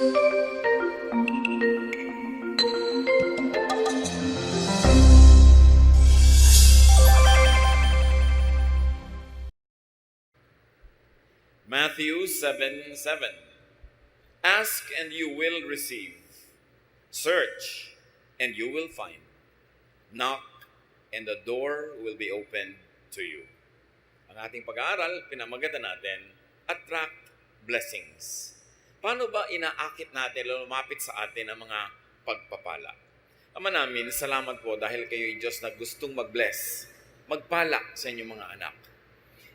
Matthew 7:7. Ask and you will receive. Search and you will find. Knock and the door will be opened to you. Ang ating pag-aaral, pinamagatan natin, attract blessings. Paano ba inaakit natin, lumapit sa atin ang mga pagpapala? Ama namin, salamat po dahil kayo'y Diyos na gustong mag-bless, magpala sa inyong mga anak.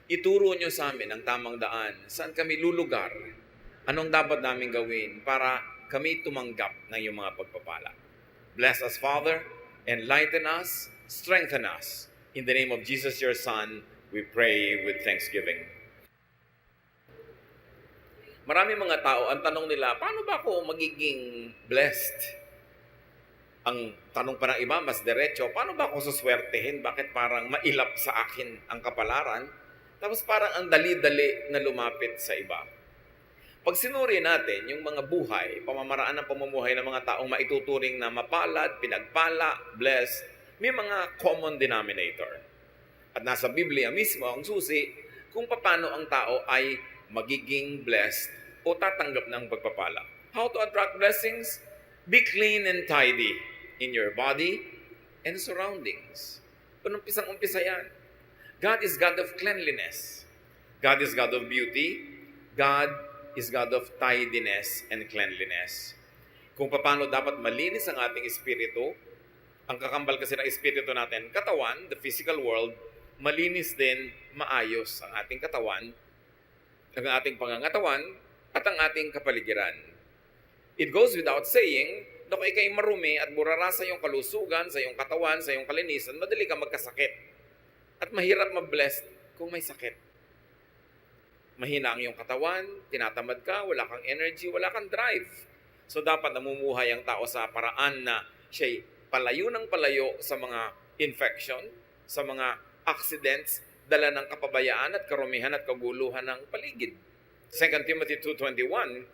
Ituro nyo sa amin ang tamang daan, saan kami lulugar, anong dapat namin gawin para kami tumanggap ng iyong mga pagpapala. Bless us, Father, enlighten us, strengthen us. In the name of Jesus, your Son, we pray with thanksgiving. Maraming mga tao, ang tanong nila, paano ba ako magiging blessed? Ang tanong pa ng iba, mas diretso, paano ba ako suswertehin? Bakit parang mailap sa akin ang kapalaran? Tapos parang ang dali-dali na lumapit sa iba. Pag sinuri natin yung mga buhay, pamamaraan ng pamumuhay ng mga taong maituturing na mapalad, pinagpala, blessed, may mga common denominator. At nasa Biblia mismo ang susi kung paano ang tao ay magiging blessed o tatanggap ng pagpapala. How to attract blessings? Be clean and tidy in your body and surroundings. Umpisang-umpisa yan. God is God of cleanliness. God is God of beauty. God is God of tidiness and cleanliness. Kung paano dapat malinis ang ating espiritu, ang kakambal kasi ng espiritu natin, katawan, the physical world, malinis din, maayos ang ating katawan, ang ating pangangatawan, at ang ating kapaligiran. It goes without saying, na kung ikay marumi at burara sa iyong kalusugan, sa iyong katawan, sa iyong kalinisan, madali ka magkasakit. At mahirap ma-blessed kung may sakit. Mahina ang iyong katawan, tinatamad ka, wala kang energy, wala kang drive. So dapat namumuhay ang tao sa paraan na siya'y palayo ng palayo sa mga infection, sa mga accidents, dala ng kapabayaan at karumihan at kaguluhan ng paligid. 2 Timothy 2:21,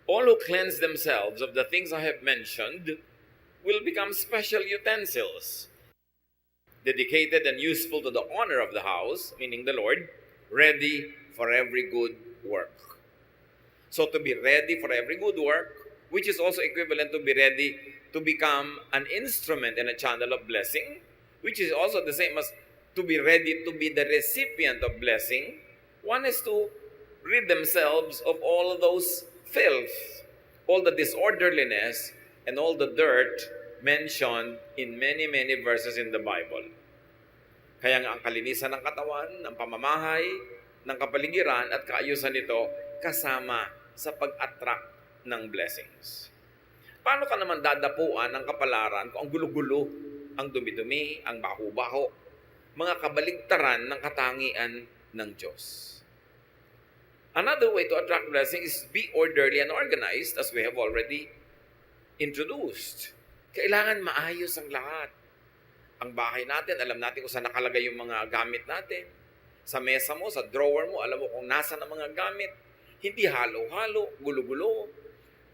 all who cleanse themselves of the things I have mentioned will become special utensils, dedicated and useful to the honor of the house, meaning the Lord, ready for every good work. So to be ready for every good work, which is also equivalent to be ready to become an instrument and a channel of blessing, which is also the same as to be ready to be the recipient of blessing, one is to rid themselves of all those filth, all the disorderliness, and all the dirt mentioned in many, many verses in the Bible. Kaya nga ang kalinisan ng katawan, ng pamamahay, ng kapaligiran at kaayusan nito kasama sa pag-attract ng blessings. Paano ka naman dadapuan ng kapalaran kung ang gulo-gulo, ang dumi-dumi, ang baho-baho, mga kabaligtaran ng katangian ng Diyos? Another way to attract blessing is be orderly and organized, as we have already introduced. Kailangan maayos ang lahat. Ang bahay natin, alam natin kung saan nakalagay yung mga gamit natin. Sa mesa mo, sa drawer mo, alam mo kung nasa ang mga gamit. Hindi halo-halo, gulo-gulo.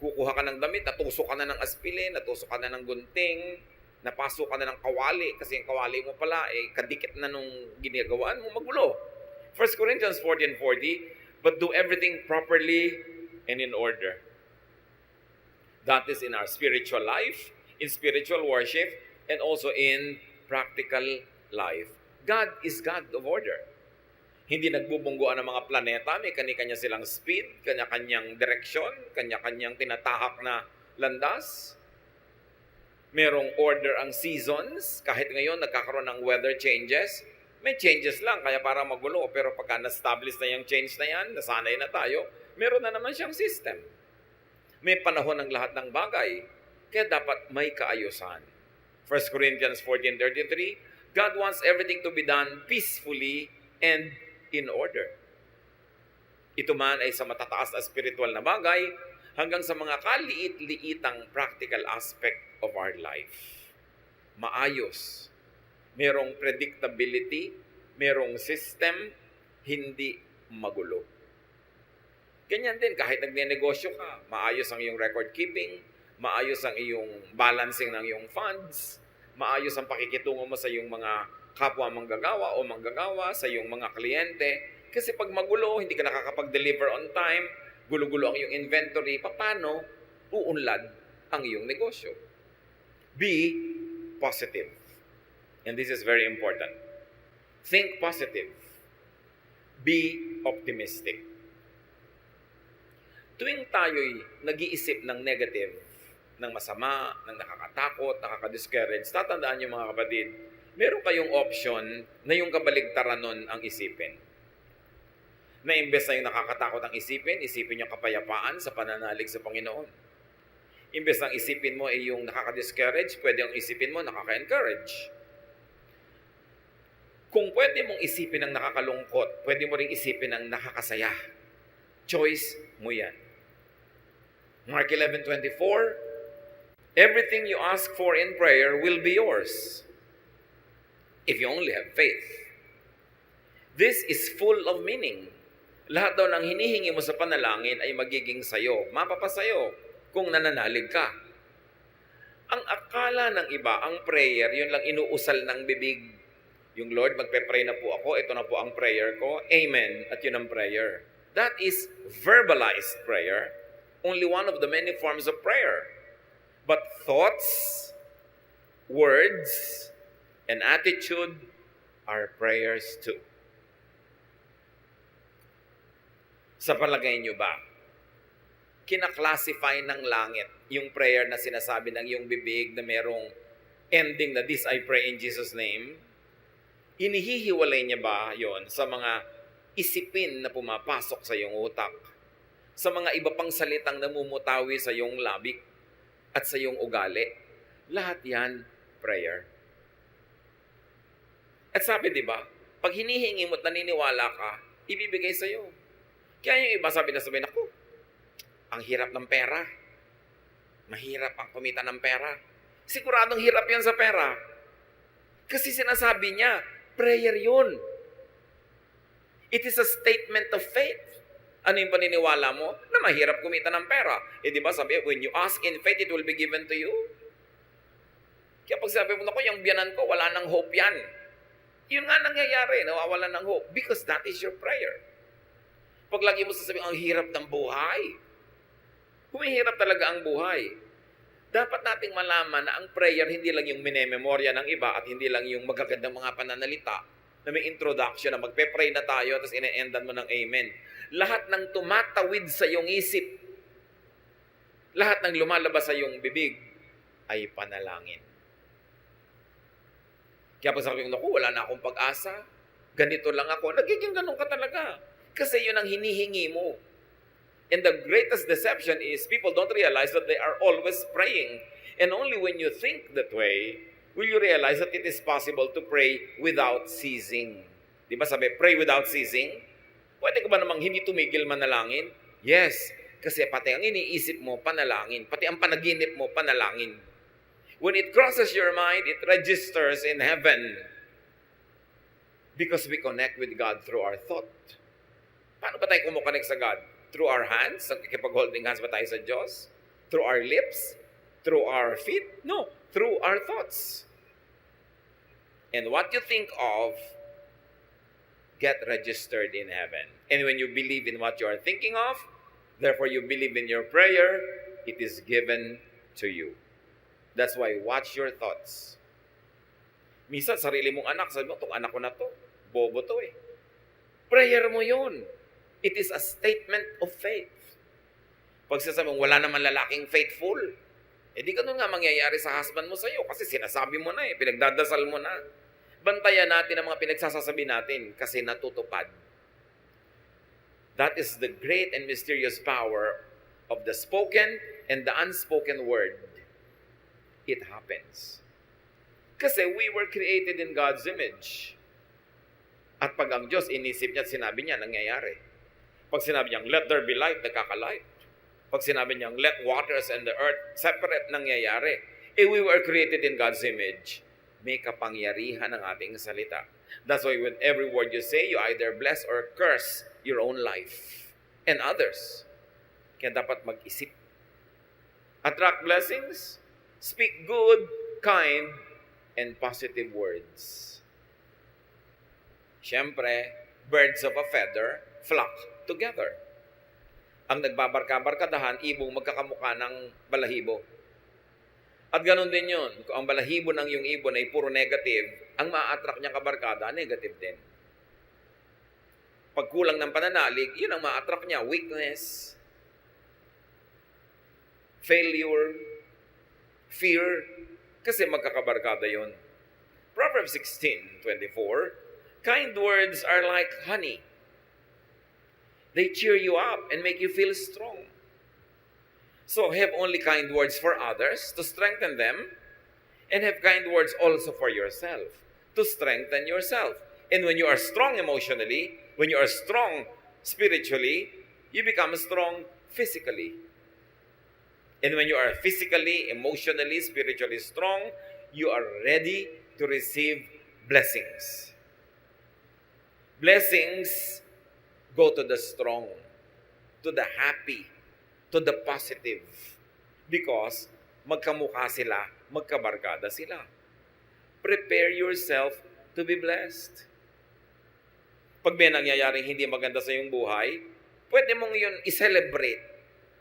Kukuha ka ng damit, natusok ka na ng aspilin, natusok ka na ng gunting, napasok ka na ng kawali, kasi yung kawali mo pala, kadikit na nung ginagawaan mo, magulo. 1 Corinthians 14:40, but do everything properly and in order. That is in our spiritual life, in spiritual worship, and also in practical life. God is God of order. Hindi nagbubungguan ng mga planeta, may kanya-kanya silang speed, kanya-kanyang direksyon, kanya-kanyang tinatahak na landas. Merong order ang seasons, kahit ngayon nagkakaroon ng weather changes, may changes lang, kaya para magulo, pero pagka na-establish na yung change na yan, nasanay na tayo, meron na naman siyang system. May panahon ng lahat ng bagay, kaya dapat may kaayusan. 1 Corinthians 14:33, God wants everything to be done peacefully and in order. Ito man ay sa matataas na spiritual na bagay, hanggang sa mga kaliit-liitang practical aspect of our life. Maayos. Merong predictability, merong system, hindi magulo. Ganyan din, kahit nagnenegosyo ka, maayos ang iyong record keeping, maayos ang iyong balancing ng iyong funds, maayos ang pakikitungo mo sa iyong mga kapwa manggagawa o manggagawa, sa iyong mga kliyente. Kasi pag magulo, hindi ka nakakapag-deliver on time, gulo-gulo ang iyong inventory, paano uunlad ang iyong negosyo? Be positive. And this is very important. Think positive. Be optimistic. Tuwing tayo'y nag-iisip ng negative, ng masama, ng nakakatakot, nakaka-discourage, tatandaan niyo mga kapatid, meron kayong option na yung kabaligtaran nun ang isipin. Na imbes na yung nakakatakot ang isipin yung kapayapaan sa pananalig sa Panginoon. Imbes na isipin mo ay yung nakaka-discourage, pwede yung isipin mo nakaka-encourage. Kung pwede mong isipin ang nakakalungkot, pwede mo ring isipin ang nakakasaya. Choice mo yan. Mark 11:24, everything you ask for in prayer will be yours if you only have faith. This is full of meaning. Lahat daw ng hinihingi mo sa panalangin ay magiging sayo, mapapasayo kung nananalig ka. Ang akala ng iba, ang prayer, yun lang inuusal ng bibig. Yung Lord, magpe-pray na po ako, ito na po ang prayer ko, amen, at yun ang prayer. That is verbalized prayer, only one of the many forms of prayer. But thoughts, words, and attitude are prayers too. Sa palagay nyo ba, kinaklasify ng langit yung prayer na sinasabi ng iyong bibig na merong ending na this I pray in Jesus' name? Inihihiwalay niya ba yon sa mga isipin na pumapasok sa iyong utak? Sa mga iba pang salitang namumutawi sa iyong labik at sa iyong ugali? Lahat yan, prayer. At sabi, di ba, pag hinihingi mo at naniniwala ka, ibibigay sa iyo. Kaya yung iba sabi, ako, ang hirap ng pera. Mahirap ang kumita ng pera. Siguradong hirap yan sa pera. Kasi sinasabi niya, prayer yun. It is a statement of faith. Ano yung paniniwala mo? Na mahirap kumita ng pera. Di ba sabi, when you ask in faith, it will be given to you. Kaya pag sabi mo, yung biyanan ko, wala nang hope yan. Yun nga nangyayari, nawawala ng hope. Because that is your prayer. Pag lagi mo sasabihin, ang hirap ng buhay. Humihirap talaga ang buhay. Dapat nating malaman na ang prayer hindi lang yung minememorya ng iba at hindi lang yung magagandang mga pananalita na may introduction na magpe-pray na tayo tapos ine-endan mo ng amen. Lahat ng tumatawid sa iyong isip, lahat ng lumalabas sa iyong bibig ay panalangin. Kaya pag sabi ko, wala na akong pag-asa, ganito lang ako, nagiging ganun ka talaga. Kasi yun ang hinihingi mo. And the greatest deception is people don't realize that they are always praying. And only when you think that way, will you realize that it is possible to pray without ceasing. Di ba sabi, pray without ceasing? Pwede ka ba namang hindi tumigil manalangin? Yes, kasi pati ang iniisip mo, panalangin. Pati ang panaginip mo, panalangin. When it crosses your mind, it registers in heaven. Because we connect with God through our thought. Paano ba tayo kumukonect sa God? Through our hands? Nakikipag-holding hands ba tayo sa Diyos? Through our lips? Through our feet? No. Through our thoughts. And what you think of, get registered in heaven. And when you believe in what you are thinking of, therefore you believe in your prayer, it is given to you. That's why watch your thoughts. Minsan, sarili mong anak, sabi mo, itong anak ko na to, bobo to eh. Prayer mo yun. It is a statement of faith. Pag sasabi mo, wala naman lalaking faithful, di ganun nga mangyayari sa husband mo sa'yo kasi sinasabi mo na eh, pinagdadasal mo na. Bantayan natin ang mga pinagsasasabi natin kasi natutupad. That is the great and mysterious power of the spoken and the unspoken word. It happens. Kasi we were created in God's image. At pag ang Diyos inisip niya at sinabi niya, nangyayari. Pag sinabi niyang, let there be light, nagkakalight. Pag sinabi niyang, let waters and the earth separate, nangyayari. We were created in God's image. May kapangyarihan ang ating salita. That's why with every word you say, you either bless or curse your own life and others. Kaya dapat mag-isip. Attract blessings, speak good, kind, and positive words. Siyempre, birds of a feather flock together. Ang nagbabarka-barkadahan, ibong magkakamukha ng balahibo. At ganun din yun. Kung ang balahibo ng iyong ibon ay puro negative, ang ma-attract niyang kabarkada, negative din. Pag kulang ng pananalig, yun ang ma-attract niya. Weakness, failure, fear, kasi magkakabarkada yun. Proverbs 16:24, kind words are like honey. They cheer you up and make you feel strong. So have only kind words for others to strengthen them, and have kind words also for yourself to strengthen yourself. And when you are strong emotionally, when you are strong spiritually, you become strong physically. And when you are physically, emotionally, spiritually strong, you are ready to receive blessings. Blessings go to the strong, to the happy, to the positive. Because magkamukha sila, magkabarkada sila. Prepare yourself to be blessed. Pag may nangyayaring hindi maganda sa iyong buhay, pwede mong yun i-celebrate.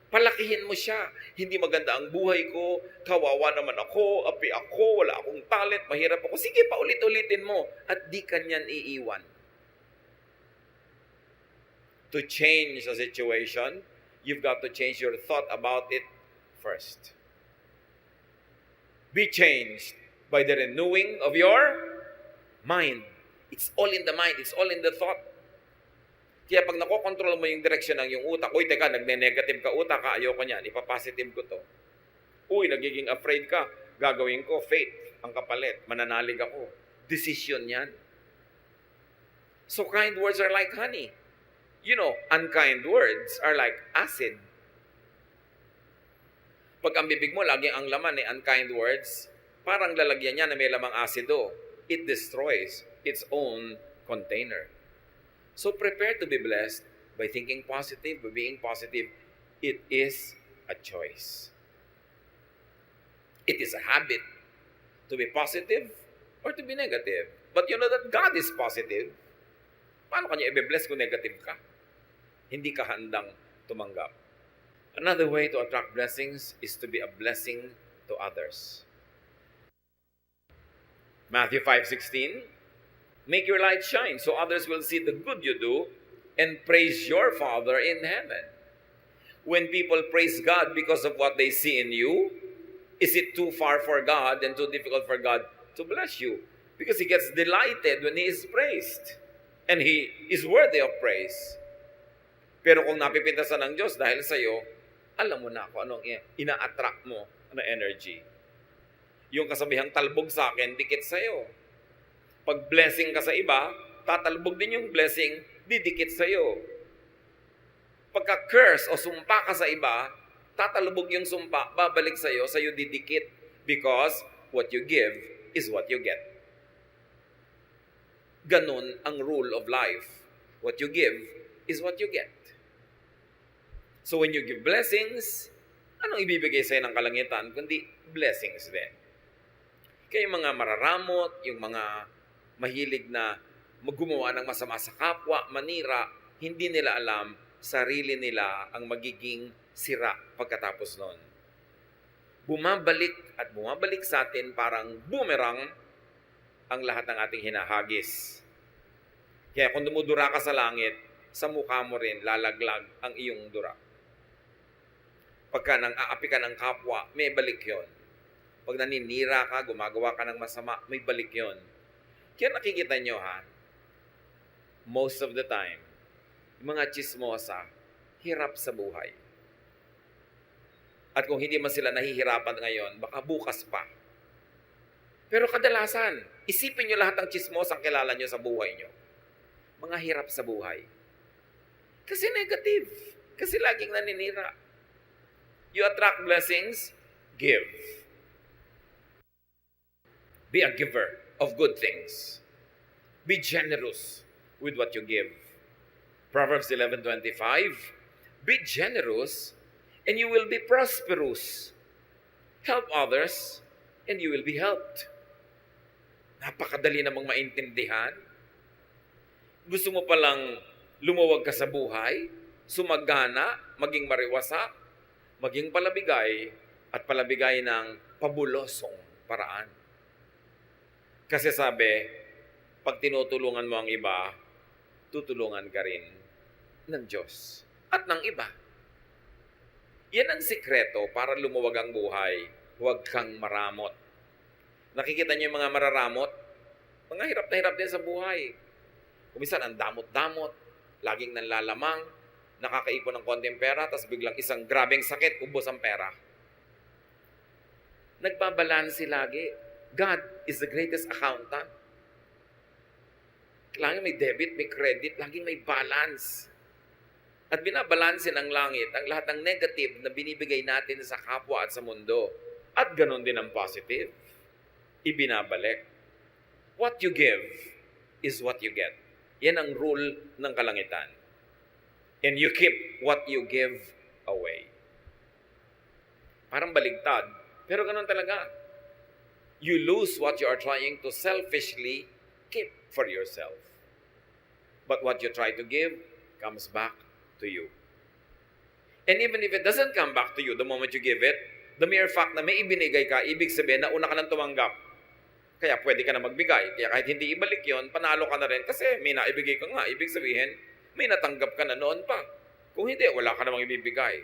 Palakihin mo siya. Hindi maganda ang buhay ko, kawawa naman ako, api ako, wala akong talent, mahirap ako. Sige, paulit-ulitin mo at di kanyan iiwan. To change a situation, you've got to change your thought about it first. Be changed by the renewing of your mind. It's all in the mind. It's all in the thought. Kaya pag nakokontrol mo yung direksyon ng yung utak, uy, teka, nagne-negative ka utak, ayoko niyan, ipapositive ko to. Uy, nagiging afraid ka, gagawin ko, faith, ang kapalit, mananalig ako. Decision yan. So kind words are like honey. You know, unkind words are like acid. Pag ang bibig mo, lagi ang laman ay unkind words, parang lalagyan niya na may lamang asido. It destroys its own container. So prepare to be blessed by thinking positive, by being positive. It is a choice. It is a habit to be positive or to be negative. But you know that God is positive. Paano kanya i-bless kung negative ka? Hindi ka handang tumanggap. Another way to attract blessings is to be a blessing to others. Matthew 5:16, make your light shine so others will see the good you do and praise your Father in heaven. When people praise God because of what they see in you, is it too far for God and too difficult for God to bless you? Because He gets delighted when He is praised. And He is worthy of praise. Pero kung napipintasan ng Diyos dahil sa iyo, alam mo na kung anong ina-attract mo na energy. Yung kasabihang talbog sa akin, dikit sa iyo. Pag blessing ka sa iba, tatalbog din yung blessing, didikit sa iyo. Pagka curse o sumpa ka sa iba, tatalbog yung sumpa, babalik sa iyo didikit. Because what you give is what you get. Ganun ang rule of life. What you give is what you get. So when you give blessings, anong ibibigay sa'yo ng kalangitan? Kundi blessings din. Kaya yung mga mararamot, yung mga mahilig na gumawa ng masama sa kapwa, manira, hindi nila alam, sarili nila ang magiging sira pagkatapos nun. Bumabalik at bumabalik sa atin parang boomerang ang lahat ng ating hinahagis. Kaya kung dumudura ka sa langit, sa mukha mo rin lalaglag ang iyong dura. Pagka nang aapi ka ng kapwa, may balik yon. Pag naninira ka, gumagawa ka ng masama, may balik yon. Kaya nakikita nyo ha, most of the time, yung mga chismosa, hirap sa buhay. At kung hindi man sila nahihirapan ngayon, baka bukas pa. Pero kadalasan, isipin nyo lahat ng chismosang kilala nyo sa buhay nyo. Mga hirap sa buhay. Kasi negative. Kasi laging naninira. You attract blessings, give. Be a giver of good things. Be generous with what you give. Proverbs 11:25, be generous and you will be prosperous. Help others, and you will be helped. Napakadali namang maintindihan. Gusto mo palang lumuwag ka sa buhay, sumagana, maging mariwasa, maging palabigay, at palabigay ng pabulosong paraan. Kasi sabi, pag tinutulungan mo ang iba, tutulungan ka rin ng Diyos at ng iba. Yan ang sikreto para lumuwag ang buhay. Huwag kang maramot. Nakikita niyo yung mga mararamot? Mga hirap na hirap din sa buhay. Kuminsan, ang damot-damot, laging nanlalamang, nakakaipon ng konting pera, tapos biglang isang grabeng sakit, ubos ang pera. Nagbabalansi lagi. God is the greatest accountant. Laging may debit, may credit, laging may balance. At binabalansin ng langit ang lahat ng negative na binibigay natin sa kapwa at sa mundo. At ganon din ang positive. Ibinabalik. What you give is what you get. Yan ang rule ng kalangitan. And you keep what you give away. Parang baligtad. Pero ganon talaga. You lose what you are trying to selfishly keep for yourself. But what you try to give comes back to you. And even if it doesn't come back to you the moment you give it, the mere fact na may ibinigay ka, ibig sabihin na una ka nang tumanggap. Kaya pwede ka na magbigay. Kaya kahit hindi ibalik yon, panalo ka na rin kasi may naibigay ka nga. Ibig sabihin, may natanggap ka na noon pa. Kung hindi, wala ka namang ibibigay.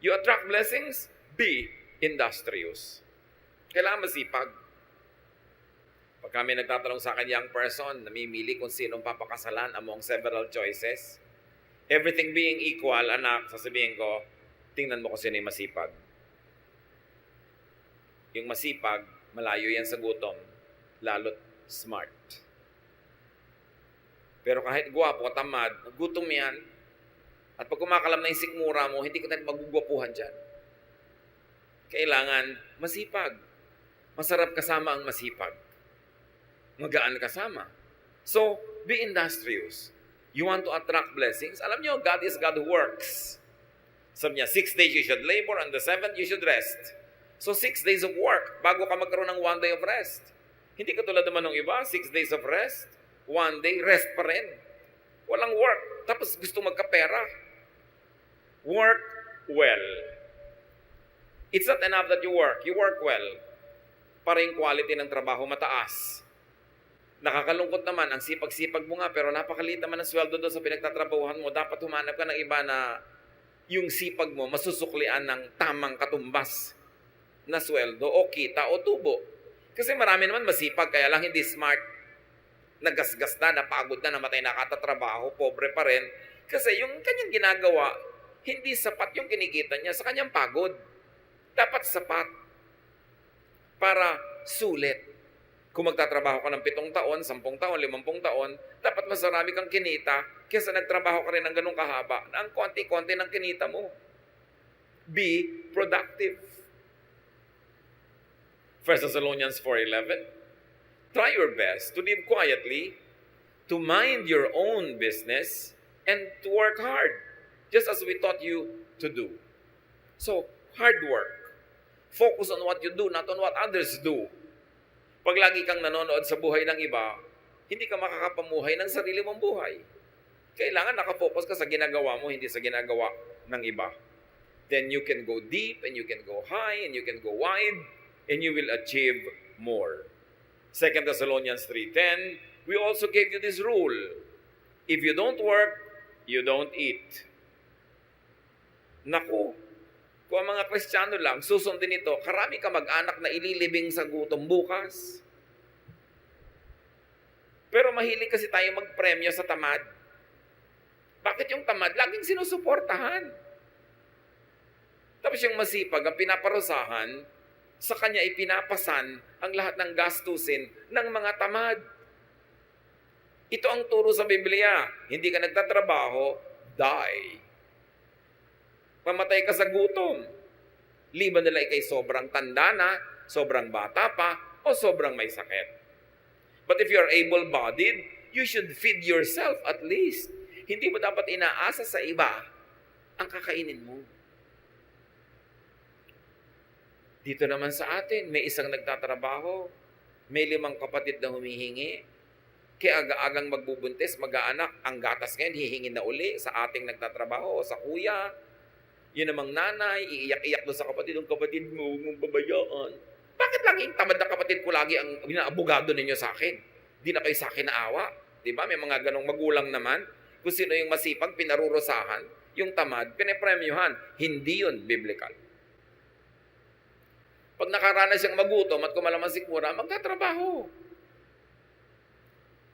You attract blessings, be industrious. Kailangan masipag. Pag kami nagtatanong sa akin, young person, namimili kung sinong papakasalan among several choices, everything being equal, anak, sasabihin ko, tingnan mo kung sino yung masipag. Yung masipag, malayo yan sa gutom, lalo't smart. Pero kahit gwapo, tamad, gutom yan, at pag kumakalam na yung sikmura mo, hindi ka tayo magugwapuhan dyan. Kailangan masipag. Masarap kasama ang masipag. Magaan kasama. So, be industrious. You want to attract blessings? Alam nyo, God is God who works. Sabi niya, 6 days you should labor, and the 7th you should rest. So, 6 days of work, bago ka magkaroon ng 1 day of rest. Hindi katulad naman ng iba, 6 days of rest, 1 day, rest pa rin. Walang work. Tapos gusto magkapera. Work well. It's not enough that you work well. Para yung quality ng trabaho mataas. Nakakalungkot naman, ang sipag-sipag mo nga, pero napakaliit naman ang sweldo doon sa pinagtatrabahuhan mo. Dapat humanap ka ng iba na yung sipag mo masusuklian ng tamang katumbas na sweldo o kita o tubo. Kasi marami naman masipag, kaya lang hindi smart. Nagasgas na, napagod na, namatay na katatrabaho, pobre pa rin. Kasi yung kanyang ginagawa, hindi sapat yung kinikita niya sa kanyang pagod. Dapat sapat para sulit. Kung magtatrabaho ka ng 7 taon, 10 taon, 50 taon, dapat mas marami kang kinita kaysa nagtrabaho ka rin ng ganung kahaba na ang konti-konti ng kinita mo. Be productive. 1 Thessalonians 4:11. Try your best to live quietly, to mind your own business, and to work hard, just as we taught you to do. So, hard work. Focus on what you do, not on what others do. Pag lagi kang nanonood sa buhay ng iba, hindi ka makakapamuhay ng sarili mong buhay. Kailangan nakafocus ka sa ginagawa mo, hindi sa ginagawa ng iba. Then you can go deep, and you can go high, and you can go wide, and you will achieve more. 2 Thessalonians 3:10, we also gave you this rule. If you don't work, you don't eat. Naku, kung ang mga Kristiyano lang, susundin ito, karami ka mag-anak na ililibing sa gutom bukas. Pero mahilig kasi tayo magpremyo sa tamad. Bakit yung tamad? Laging sinusuportahan. Tapos yung masipag, ang pinaparusahan, sa kanya ipinapasan ang lahat ng gastusin ng mga tamad. Ito ang turo sa Biblia. Hindi ka nagtatrabaho, die. Mamatay ka sa gutom. Liban nila ikay sobrang tanda na, sobrang bata pa, o sobrang may sakit. But if you're able-bodied, you should feed yourself at least. Hindi mo dapat inaasa sa iba ang kakainin mo. Dito naman sa atin, may isang nagtatrabaho, may 5 kapatid na humihingi. Kaya aga-agang magbubuntis, mag-aanak, ang gatas ngayon hihingin na uli sa ating nagtatrabaho, sa kuya. Yun namang nanay, iiyak-iyak doon sa kapatid, ang kapatid mo, huwag mong babayaan. Bakit laging tamad na kapatid ko lagi ang abogado ninyo sa akin? Di na kayo sa akin naawa. Diba? May mga ganong magulang naman. Kung sino yung masipag, pinarurusahan. Yung tamad, pinapremyuhan. Hindi yun biblical. Pag nakaranas siyang magutom at kumalaman sikmura, magtatrabaho.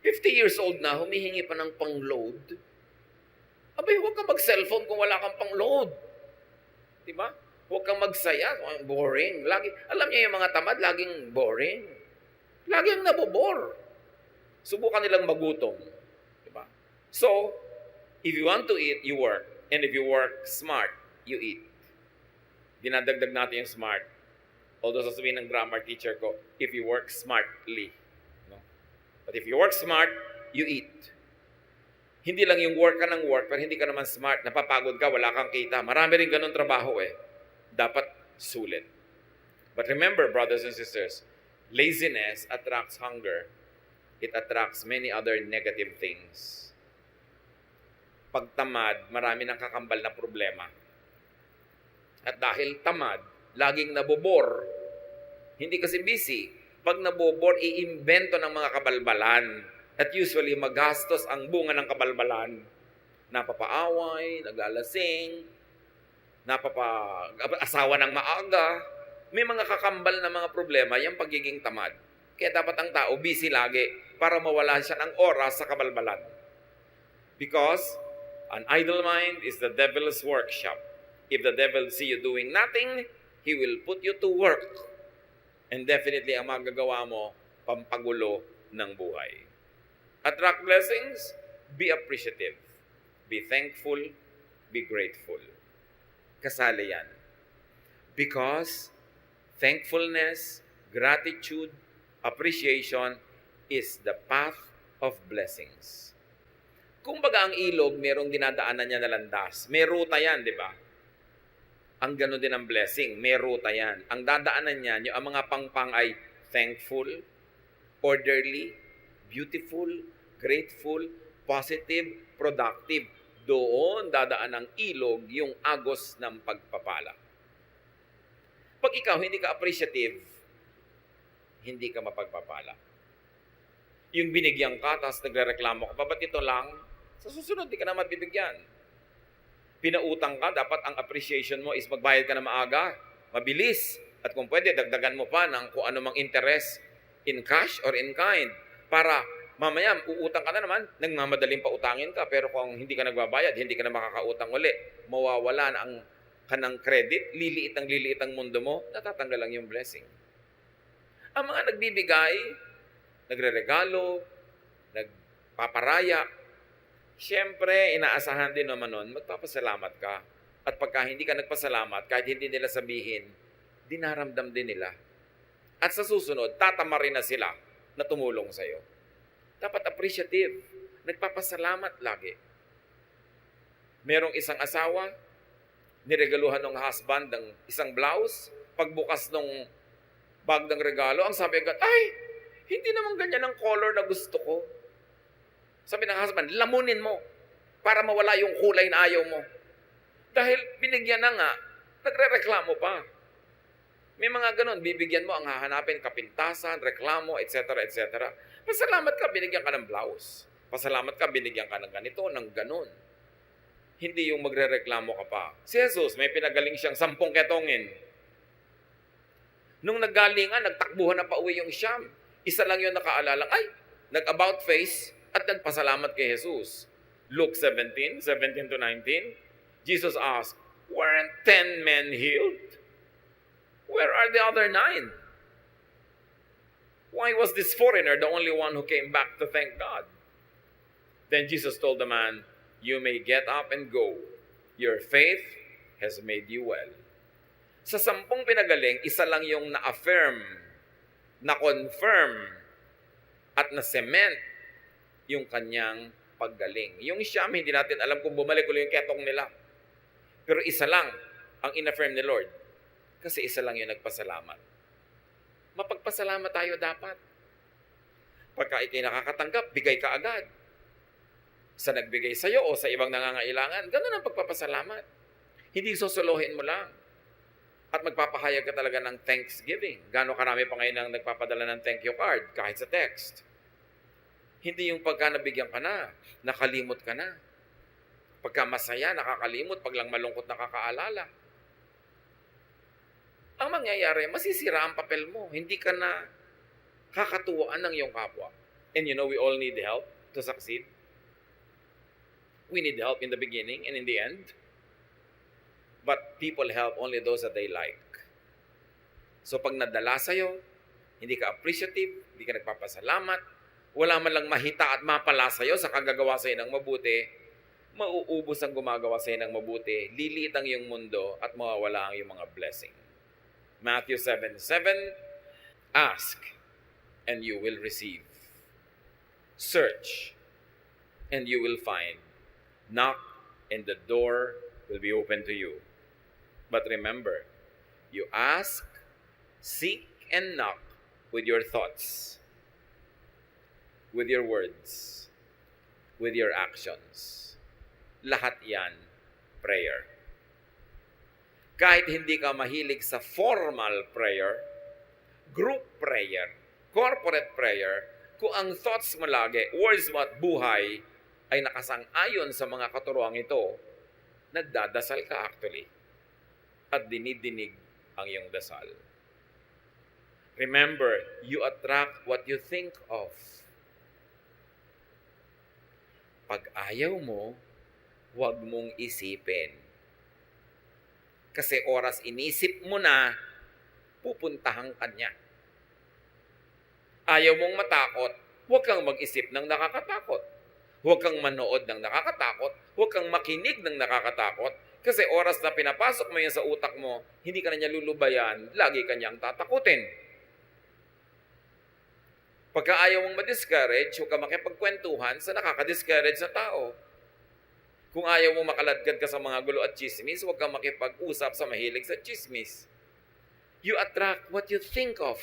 50 years old na, humihingi pa ng pang-load. Abay, huwag kang mag-cellphone kung wala kang pang-load. Diba? Huwag kang magsaya. Boring. Alam niyo yung mga tamad, laging boring. Laging nabobore. Subukan nilang magutom. Diba? So, if you want to eat, you work. And if you work smart, you eat. Dinadagdag natin yung smart. Although sasabihin ng grammar teacher ko, if you work smartly. No? But if you work smart, you eat. Hindi lang yung work ka ng work, pero hindi ka naman smart. Napapagod ka, wala kang kita. Marami rin ganun trabaho eh. Dapat sulit. But remember, brothers and sisters, laziness attracts hunger. It attracts many other negative things. Pagtamad, marami nang kakambal na problema. At dahil tamad, laging nabobor. Hindi kasi busy. Pag nabobor, iimbento ng mga kabalbalan. At usually, magastos ang bunga ng kabalbalan. Napapaaway, naglalasing, asawa ng maaga. May mga kakambal na mga problema, yung pagiging tamad. Kaya dapat ang tao busy lagi para mawala siya ng oras sa kabalbalan. Because an idle mind is the devil's workshop. If the devil see you doing nothing, he will put you to work. And definitely, ang magagawa mo, pampagulo ng buhay. Attract blessings, be appreciative. Be thankful, be grateful. Kasali yan. Because thankfulness, gratitude, appreciation is the path of blessings. Kumbaga ang ilog, merong dinadaanan niya na landas. May ruta yan, di ba? Ang gano'n din ang blessing, may ruta yan. Ang dadaanan niyan, yung mga pangpang ay thankful, orderly, beautiful, grateful, positive, productive. Doon dadaan ang ilog yung agos ng pagpapala. Pag ikaw hindi ka appreciative, hindi ka mapagpapala. Yung binigyan ka, tapos nagrereklamo ka pa, ba't ito lang? Sa susunod, di ka na mabibigyan. Pinautang ka, dapat ang appreciation mo is magbayad ka na maaga, mabilis. At kung pwede, dagdagan mo pa ng kung ano mang interest in cash or in kind. Para mamaya, uutang ka na naman, nagmamadaling pautangin ka. Pero kung hindi ka nagbabayad, hindi ka na makakautang uli. Mawawala na ang kanang credit, liliit ang mundo mo, natatanggal lang yung blessing. Ang mga nagbibigay, nagreregalo, nagpaparaya, siyempre, inaasahan din naman nun, magpapasalamat ka. At pagka hindi ka nagpasalamat, kahit hindi nila sabihin, dinaramdam din nila. At sa susunod, tatamarin na sila na tumulong sa'yo. Dapat appreciative. Nagpapasalamat lagi. Merong isang asawa, niregaluhan ng husband ng isang blouse. Pagbukas ng bag ng regalo, ang sabi agad, ay, hindi naman ganyan ang color na gusto ko. Sabi ng husband, lamunin mo para mawala yung kulay na ayaw mo. Dahil binigyan na nga, nagre-reklamo pa. May mga ganun, bibigyan mo ang hahanapin, kapintasan, reklamo, etc., etc. Pasalamat ka, binigyan ka ng blouse. Pasalamat ka, binigyan ka ng ganito, ng ganun. Hindi yung magre-reklamo ka pa. Si Jesus, may pinagaling siyang 10 ketongin. Nung naggalingan, nagtakbuhan na pa uwi yung Siyam. Isa lang yung nakaalala, ay, nag-about face, at nagpasalamat kay Jesus. Luke 17 to 19, Jesus asked, weren't 10 men healed? Where are the other 9? Why was this foreigner the only one who came back to thank God? Then Jesus told the man, you may get up and go. Your faith has made you well. Sa 10 pinagaling, isa lang yung na-affirm, na-confirm, at na-cement yung kanyang paggaling. Yung Siyam, hindi natin alam kung bumalik ulit yung ketong nila. Pero isa lang ang in-affirm ni Lord. Kasi isa lang yung nagpasalamat. Mapagpasalamat tayo dapat. Pagka ikay nakakatanggap, bigay ka agad. Sa nagbigay sa'yo o sa ibang nangangailangan, ganun ang pagpapasalamat. Hindi susuluhin mo lang. At magpapahayag ka talaga ng thanksgiving. Gano'ng karami pa ngayon ang nagpapadala ng thank you card, kahit sa text. Hindi yung pagka nabigyan ka na, nakalimot ka na. Pagka masaya, nakakalimot, pag lang malungkot, nakakaalala. Ang mangyayari, masisira ang papel mo. Hindi ka na kakatuwaan ng iyong kapwa. And you know, we all need help to succeed. We need help in the beginning and in the end. But people help only those that they like. So pag nadala sa'yo, hindi ka appreciative, hindi ka nagpapasalamat, wala man lang mahita at mapala sa'yo sa kagagawa sa'yo ng mabuti, mauubos ang gumagawa sa'yo ng mabuti, liliit ang iyong mundo at mawawala ang iyong mga blessing. Matthew 7:7, ask and you will receive. Search and you will find. Knock and the door will be open to you. But remember, you ask, seek, and knock with your thoughts, with your words, with your actions. Lahat yan, prayer. Kahit hindi ka mahilig sa formal prayer, group prayer, corporate prayer, kung ang thoughts mo lagi, words mo at buhay, ay nakasang-ayon sa mga katuruang ito, nagdadasal ka actually. At dinidinig ang iyong dasal. Remember, you attract what you think of. Pag ayaw mo, huwag mong isipin. Kasi oras inisip mo na, pupuntahan ka niya. Ayaw mong matakot, huwag kang mag-isip ng nakakatakot. Huwag kang manood ng nakakatakot. Huwag kang makinig ng nakakatakot. Kasi oras na pinapasok mo yan sa utak mo, hindi ka na niya lulubayan, lagi ka niyang tatakutin. Pagka ayaw mong ma-discourage, huwag kang makipagkwentuhan sa nakaka-discourage na tao. Kung ayaw mong makaladkad ka sa mga gulo at chismis, huwag kang makipag-usap sa mahilig sa chismis. You attract what you think of.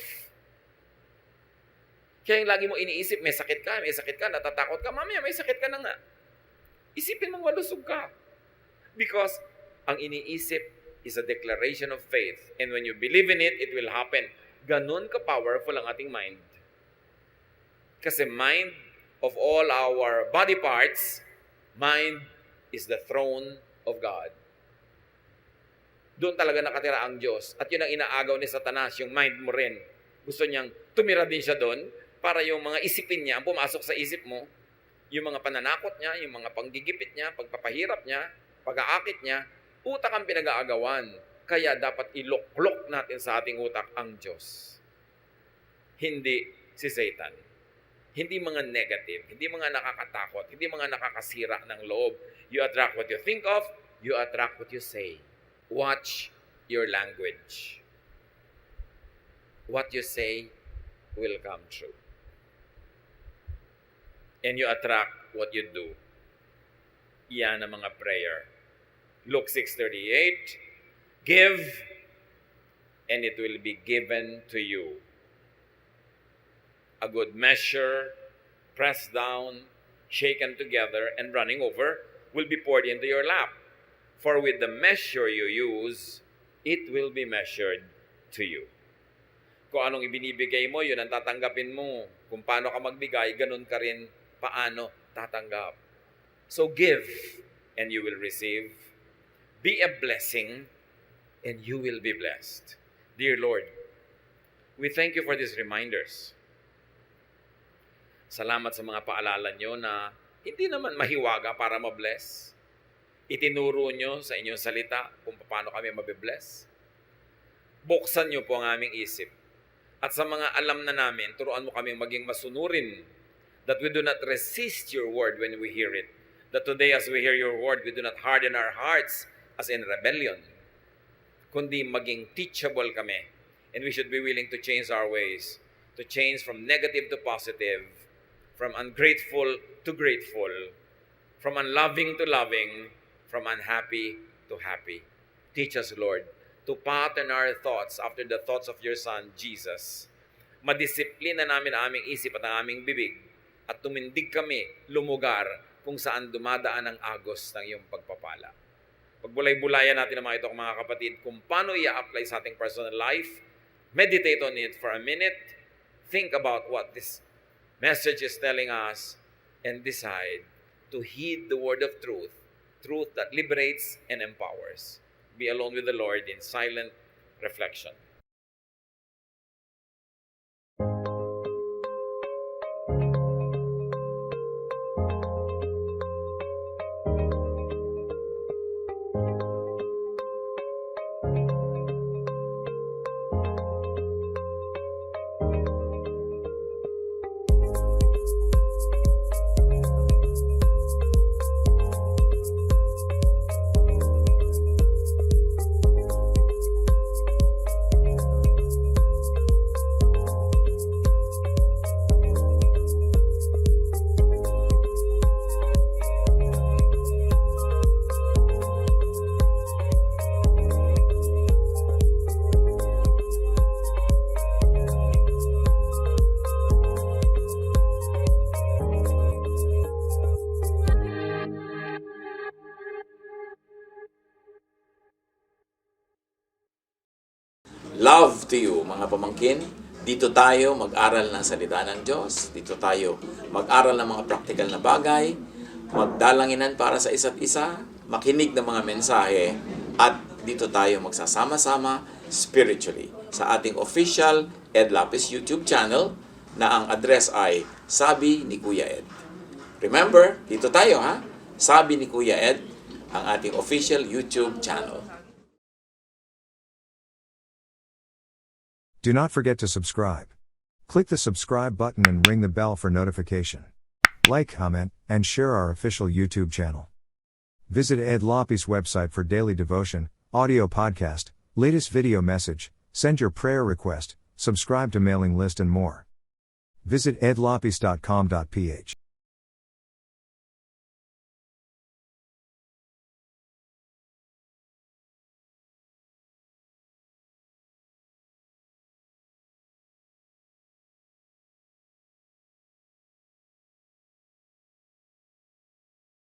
Kaya yung lagi mo iniisip, may sakit ka, natatakot ka, mamaya may sakit ka na nga. Isipin mong malusog ka. Because ang iniisip is a declaration of faith. And when you believe in it, it will happen. Ganun ka-powerful ang ating mind. Kasi mind of all our body parts, mind is the throne of God. Doon talaga nakatira ang Diyos. At yun ang inaagaw ni Satanas, yung mind mo rin. Gusto niyang tumira din siya doon, para yung mga isipin niya, ang pumasok sa isip mo, yung mga pananakot niya, yung mga panggigipit niya, pagpapahirap niya, pag-aakit niya, utak ang pinag-aagawan. Kaya dapat iluklok natin sa ating utak ang Diyos. Hindi si Satan. Hindi mga negative, hindi mga nakakatakot, hindi mga nakakasira ng loob. You attract what you think of, you attract what you say. Watch your language. What you say will come true. And you attract what you do. Iyan ang mga prayer. Luke 6:38, give, and it will be given to you. A good measure, pressed down, shaken together, and running over, will be poured into your lap. For with the measure you use, it will be measured to you. Kung anong ibinibigay mo, yun ang tatanggapin mo. Kung paano ka magbigay, ganun ka rin paano tatanggap. So give, and you will receive. Be a blessing, and you will be blessed. Dear Lord, we thank you for these reminders. Salamat sa mga paalala nyo na hindi naman mahiwaga para mabless. Itinuro nyo sa inyong salita kung paano kami mabibless. Buksan nyo po ang aming isip. At sa mga alam na namin, turuan mo kami maging masunurin, that we do not resist your word when we hear it. That today as we hear your word, we do not harden our hearts as in rebellion, kundi maging teachable kami. And we should be willing to change our ways, to change from negative to positive, from ungrateful to grateful, from unloving to loving, from unhappy to happy. Teach us, Lord, to pattern our thoughts after the thoughts of your Son, Jesus. Madisiplina namin ang aming isip at ang aming bibig at tumindig kami lumugar kung saan dumadaan ang agos ng iyong pagpapala. Pagbulay-bulayan natin ang mga ito, mga kapatid, kung paano i-apply sa ating personal life. Meditate on it for a minute. Think about what this message is telling us and decide to heed the word of truth, truth that liberates and empowers. Be alone with the Lord in silent reflection. Love to you, mga pamangkin. Dito tayo mag-aral ng salita ng Diyos. Dito tayo mag-aral ng mga practical na bagay, magdalanginan para sa isa't isa, makinig ng mga mensahe, at dito tayo magsasama-sama spiritually sa ating official Ed Lapis YouTube channel na ang address ay Sabi ni Kuya Ed. Remember, dito tayo ha, Sabi ni Kuya Ed, ang ating official YouTube channel. Do not forget to subscribe. Click the subscribe button and ring the bell for notification. Like, comment, and share our official YouTube channel. Visit Ed Lapis website for daily devotion, audio podcast, latest video message, send your prayer request, subscribe to mailing list and more. Visit edlapis.com.ph.